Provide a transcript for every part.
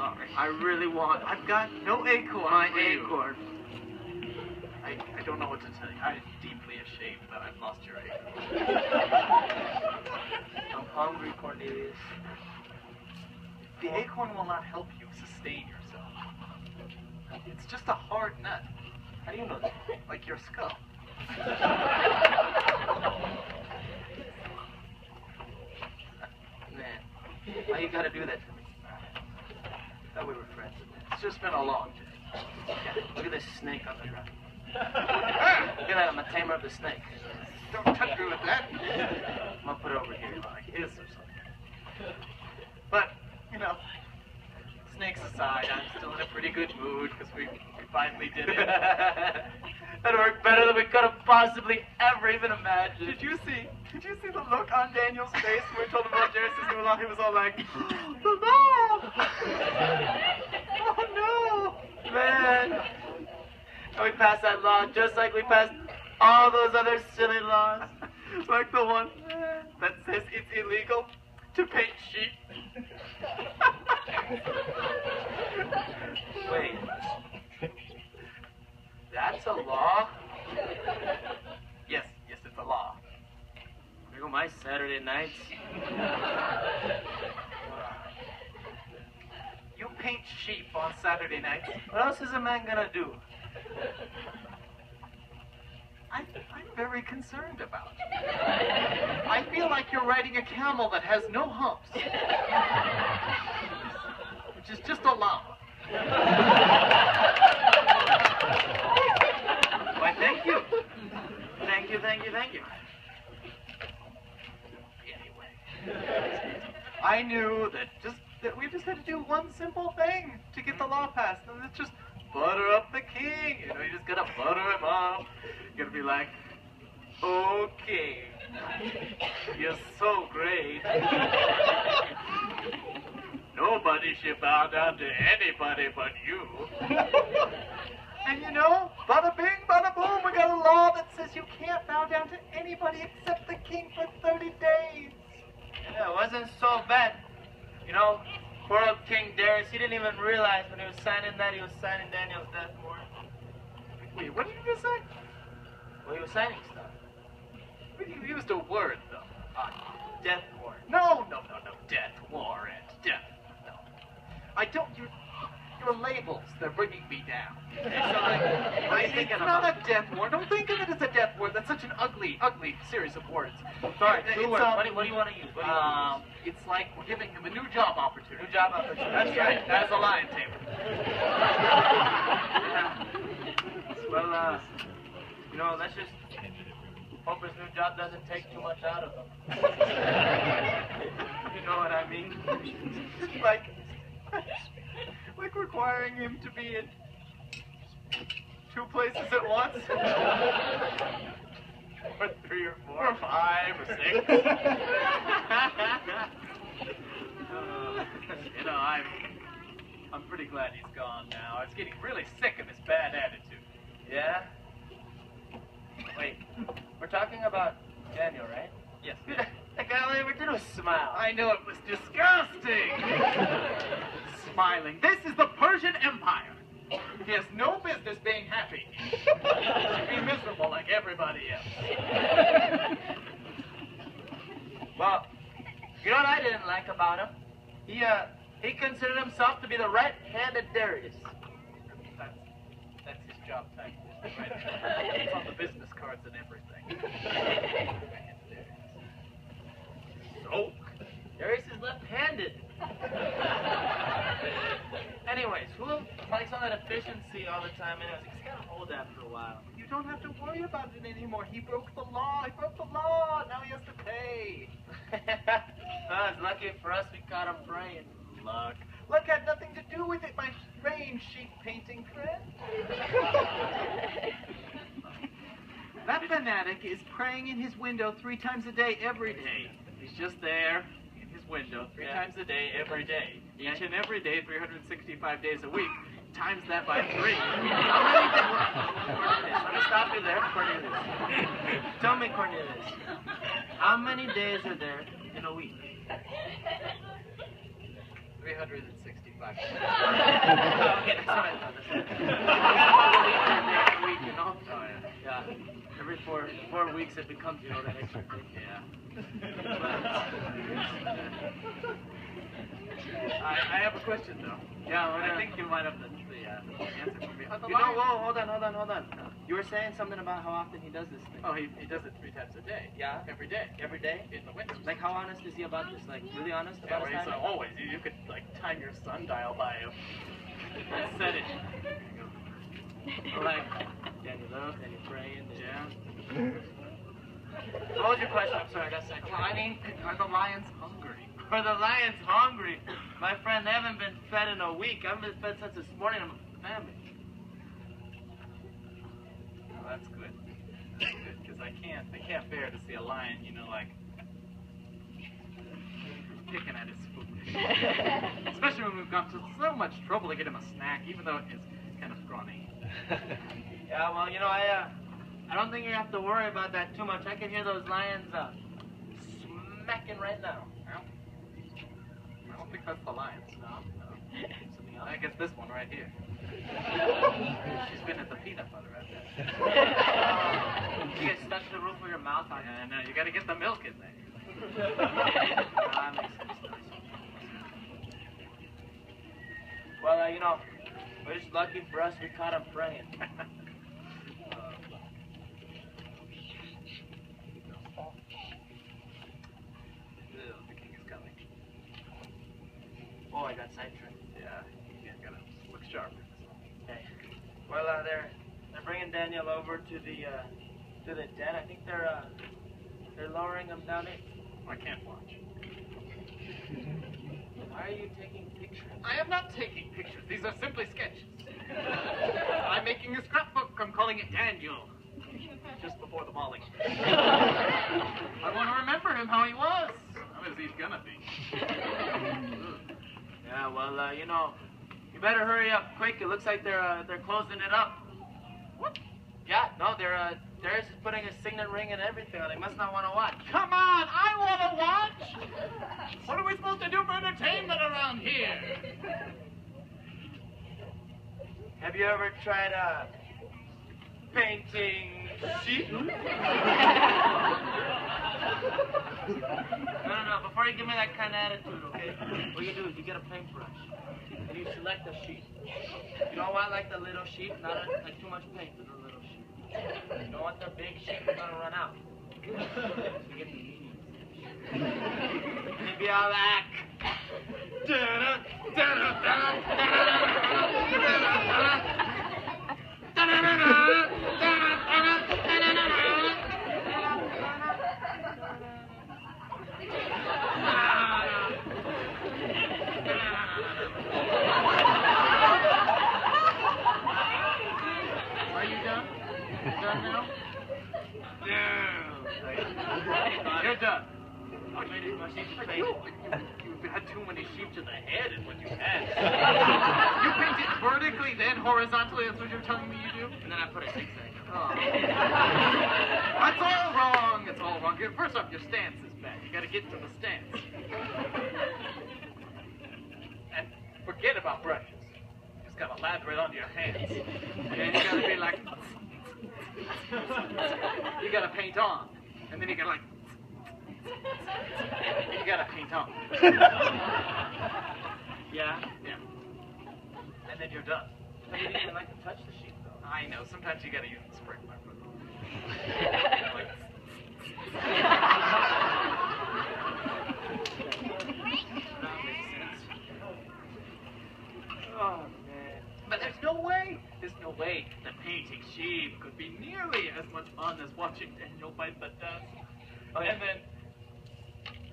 sorry. I really want. I've got no acorn. my for you. acorn. I don't know what to tell you. I'm deeply ashamed that I've lost your acorn. I'm hungry, Cornelius. The acorn will not help you sustain yourself. It's just a hard nut. How do you know that? Like your skull. Man, why you gotta do that to me? Thought we were friends. It's just been a long day. Yeah, look at this snake on the ground. Look at that, I'm a tamer of the snake. Don't touch me with that. I'm gonna put it over here. Like his or something. But, you know, snakes aside, I'm still in a pretty good mood because we finally did it. That worked better than we could have possibly ever even imagined. Did you see the look on Daniel's face when we told him about Jairus' new law? He was all like, the law! Oh no! Man, and we passed that law just like we passed all those other silly laws. Like the one that says it's illegal to paint sheep. Wait, that's a law? Yes, it's a law. There go my Saturday nights. You paint sheep on Saturday nights. What else is a man gonna do? I'm very concerned about it. I feel like you're riding a camel that has no humps. Which is just a llama. Why, thank you. Thank you. Anyway, I knew that we just had to do one simple thing to get the law passed, and it's just butter up the king. You know, you just gotta butter him up. You gotta be like, okay, you're so great. Nobody should bow down to anybody but you. And you know, bada bing, bada boom, we got a law that says you can't bow down to anybody except the king for 30 days. Yeah, it wasn't so bad. You know, poor old King Darius, he didn't even realize when he was signing that he was signing Daniel's death warrant. Wait, what did you just say? Well, he was signing stuff. You used a word, though. Death warrant. No. Death warrant. Death. No. I don't. Your labels, they're bringing me down. It's not a death warrant. Don't think of it as a death warrant. That's such an ugly series of words. Sorry, two words. What do you want to use? It's like we're giving him a new job opportunity. New job opportunity. That's right. As a lion tamer. Well, you know, let's just hope his new job doesn't take too much out of him. You know what I mean? Like requiring him to be in 2 places at once. Or 3 or 4 or 5 or 6. You know, I'm pretty glad he's gone now. I was getting really sick of his bad attitude. Yeah? Wait, we're talking about Daniel, right? Yes. That guy only ever did was smile. I know, it was disgusting. Smiling. This is the Persian Empire. He has no business being happy. He should be miserable like everybody else. Well, you know what I didn't like about him? He considered himself to be the right hand of Darius. That's his job title. Right? It's on the business cards and everything. So, Darius is left-handed. Anyways, who likes all that efficiency all the time? Anyways, he's got to hold that for a while. you don't have to worry about it anymore. He broke the law. He broke the law. Now he has to pay. Well, it's lucky for us we caught him praying. Luck. Luck had nothing to do with it, my strange sheep painting friend. That fanatic is praying in his window 3 times a day, every day. He's just there in his window 3 times a day, every day. Each and every day, 365 days a week. Times that by 3. How many days? Let me stop you there, Cornelius. Tell me, Cornelius, how many days are there in a week? 365. Okay, that's all right. Every week, you know? Oh, yeah. Yeah. Every 4 weeks it becomes, you know, that extra thing. Yeah. I have a question, though. Yeah, I think you might have the answer for me. You know, whoa, hold on. You were saying something about how often he does this thing. Oh, he does it 3 times a day. Yeah? Every day. Every day? In the winter. Like, how honest is he about this? Like, really honest Yeah, about where his he's timing? always. You could, like, time your sundial by him. And set it. Like, Daniel love, Daniel praying. Yeah. What was your question? I'm sorry, I got sidetracked. Well, I mean, are the lions hungry? Are the lions hungry? My friend, they haven't been fed in a week. I haven't been fed since this morning. I'm famished. Well, that's good. That's good, because I can't bear to see a lion, you know, like, picking at his food. Especially when we've gone to so much trouble to get him a snack, even though it's kind of scrawny. Yeah, well, you know, I don't think you have to worry about that too much. I can hear those lions smacking right now. Well, I don't think that's the lions. No. Something else. I guess this one right here. She's been at the peanut butter right there. You get stuck to the roof of your mouth on it. And you got to get the milk in there. That makes sense. Well, you know, we're just lucky for us we caught him praying. The king is coming. Oh, I got sidetracked. Yeah, you gotta look sharp. Okay. Well, they're bringing Daniel over to the den. I think they're lowering him down in. I can't watch. Why are you taking pictures? I am not taking pictures. These are simply sketches. I'm making a scrapbook. I'm calling it Daniel. Just before the mauling. I want to remember him how he was. How is he gonna be? Yeah, well, you know, you better hurry up quick. It looks like they're closing it up. What? Yeah, no, they're just putting a signet ring and everything on. They must not want to watch. Come on, I want to watch. What are we supposed to do for entertainment around here? Have you ever tried painting sheep? No. Before you give me that kind of attitude, okay? What you do is you get a paintbrush and you select a sheep. You don't want like the little sheep, not like too much paint for the little sheep. You don't want the big sheep that's gonna run out. So you get the medium. And it'd be all like. Are you done? Done now? No. You're done. You've had too many sheep to the head is what you had. You paint it vertically, then horizontally. That's what you're telling me you do? And then I put a zigzag. Oh. That's all wrong. It's all wrong. First off, your stance is bad. You got to get to the stance. And forget about brushes. You just got to lather it onto your hands. And then you got to be like... You got to paint on. And then you got to like... You got to paint on. Yeah? Yeah. And then you're done. I didn't even like to touch the sheep, though. I know. Sometimes you got to use the sprinkler. Like... Oh, man. But there's no way that painting sheep could be nearly as much fun as watching Daniel bite the dust. Oh, yeah. And then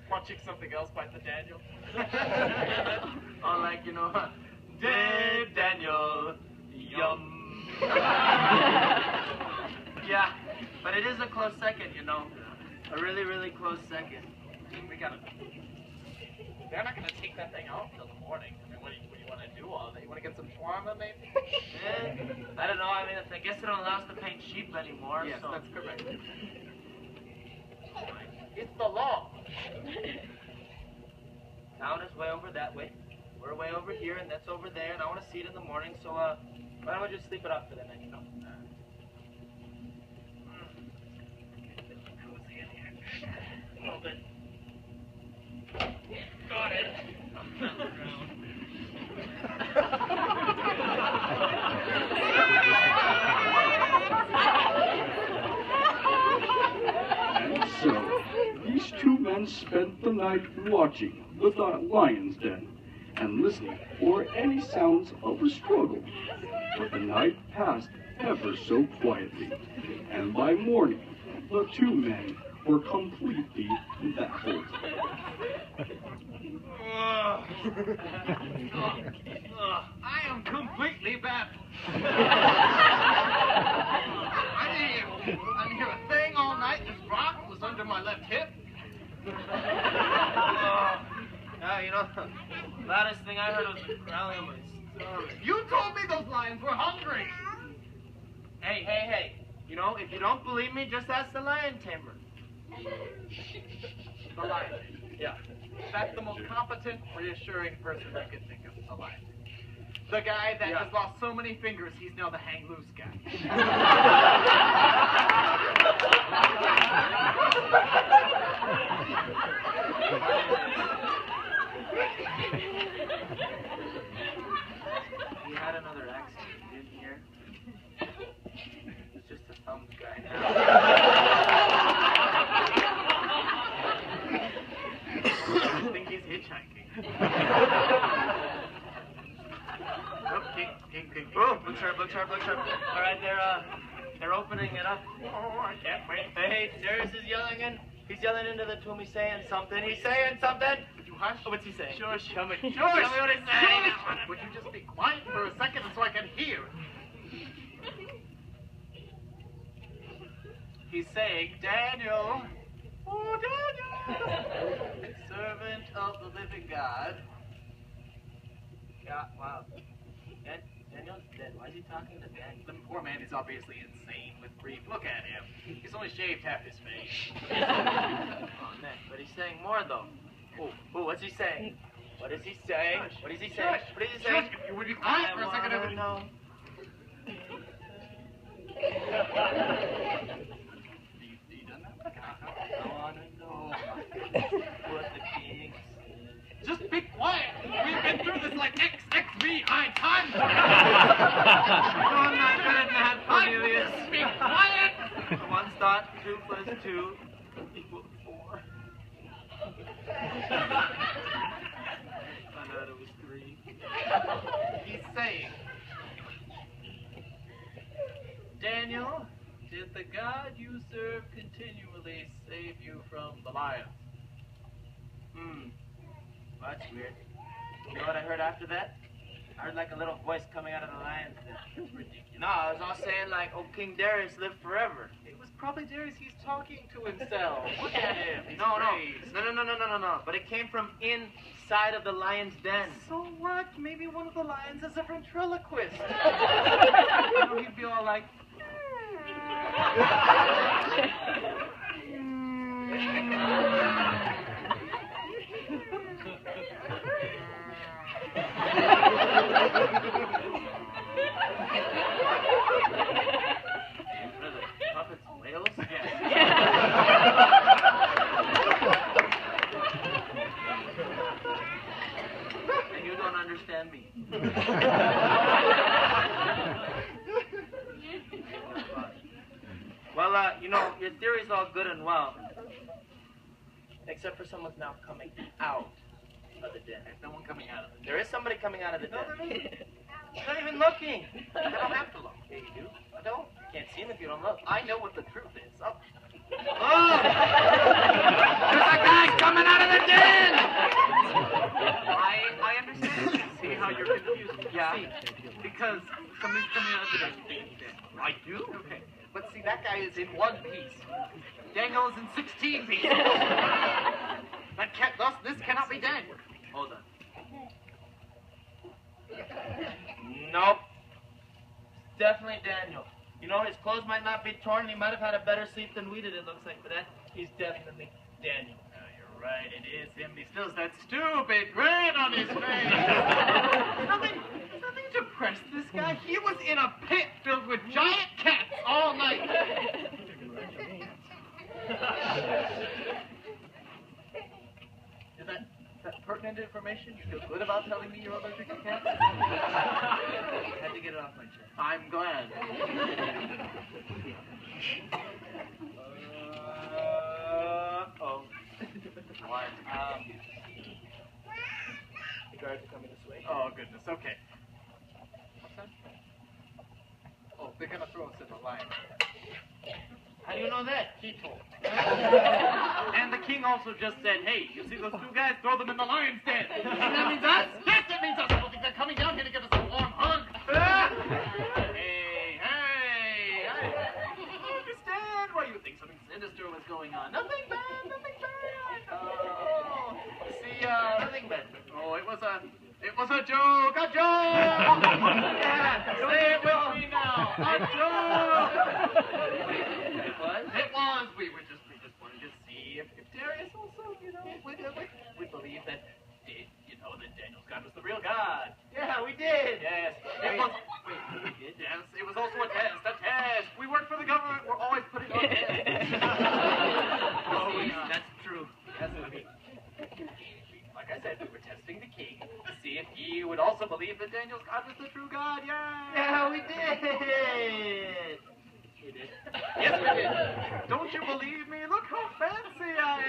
watching something else bite the Daniel. Or like, you know, dead Daniel, yum. Yeah, but it is a close second, you know. A really, really close second. We gotta... They're not gonna take that thing off till the morning. I mean, what do you want to do all day? You want to get some shawarma, maybe? I don't know. I mean, I guess they don't allow us to paint sheep anymore. Yes, so. that's correct. It's the law. Town is way over that way. we're way over here, and that's over there, and I want to see it in the morning, so, why don't we just sleep it off for the night, you know? A little bit. Got it. And so, these two men spent the night watching the lion's den and listening for any sounds of a struggle. But the night passed ever so quietly, and by morning, the two men were completely baffled. I am completely baffled. I didn't hear a thing all night. This rock was under my left hip. You know, the loudest thing I heard was the growling of my stomach. You told me those lions were hungry. Hey. You know, if you don't believe me, just ask the lion tamer. The lion. Yeah. That's the most competent, reassuring person I can think of. A lion. The guy that has lost so many fingers, he's now the hang loose guy. He had another accent, you didn't hear? It's just a thumbs guy now. I think he's hitchhiking. Oh, look sharp. All right, they're opening it up. Oh, I can't wait. Hey, Darius is yelling in. He's yelling into the tomb. He's saying something. Would you hush? What's he saying? Shush. Tell me. Shush. Tell me what he's saying. Shush. Would you just be quiet for a second so I can hear? He's saying, Daniel. Oh, Daniel. Servant of the living God. Yeah, wow. Daniel's dead. Why is he talking to Daniel? The poor man is obviously insane with grief. Look at him. He's only shaved half his face. Oh, man. But he's saying more, though. Oh, what's he saying? What is he saying? Shush. What is he saying? Shush. What is he saying? Shush. If you would be quiet for a second, I would know. You done that? I want to know what the king said. Just be quiet. We've been through this like XXVI times. No, I'm not good at math, Cornelius. Be quiet. 1 thought, 2 plus 2 equals 4. Found out it was 3. He's saying, Daniel, did the God you serve continually save you from the lions? Well, that's weird. You know what I heard after that? I heard like a little voice coming out of the lion's den. That's ridiculous. No, I was all saying like, oh, King Darius live forever. It was probably Darius. He's talking to himself. Look at him. He's No. crazed. No. But it came from inside of the lion's den. So what? Maybe one of the lions is a ventriloquist. You know, he'd be all like, Puppets and whales? And you don't understand me. Well, you know, your theory's all good and well. Except for someone's now coming out of the den. there's no one coming out of it. There is somebody coming out of the den. No, there isn't. You're not even looking. I don't have to look. Yeah, you do. I don't. You can't see him if you don't look. I know what the truth is. Oh. Oh! There's a guy coming out of the den! I understand. See how you're confused. Yeah. See, because somebody's coming out of the den. I do? Okay. But see, that guy is in one piece. Daniel is in 16 pieces. Thus, this cannot be Daniel. Hold on. Nope. Definitely Daniel. You know, his clothes might not be torn. He might have had a better sleep than we did, it looks like. But he's definitely Daniel. You're right, it is him. He still has that stupid grin on his face. There's nothing to press this guy. He was in a pit filled with giant cats all night. Is that pertinent information? You feel good about telling me you're allergic to cats? I had to get it off my chest. I'm glad. Oh. What? The guards are coming this way. Oh, goodness. Okay. What's that? Oh, they're going to throw us in the line. How do you know that? He told. And the king also just said, hey, you see those two guys? Throw them in the lion's den. That means us? Yes, that means us. I don't think they're coming down here to give us a warm hug. Hey. I don't understand why you think something sinister was going on. Nothing bad. Oh, see, Nothing bad. oh, it was a joke. A joke. Yeah, say it with me now. A joke. It was? It was. We just wanted to see if Darius also, we believe that, that Daniel's God was the real God. Yeah, we did. Yes. It was. Wait, we did? Yes. It was also a test. We work for the government. We're always putting on tests. That's true. Yes, like I said, we were testing the king to see if he would also believe that Daniel's God was the true God. Yeah, we did. You did? Yes, we did. Don't you believe me? Look how fancy I am.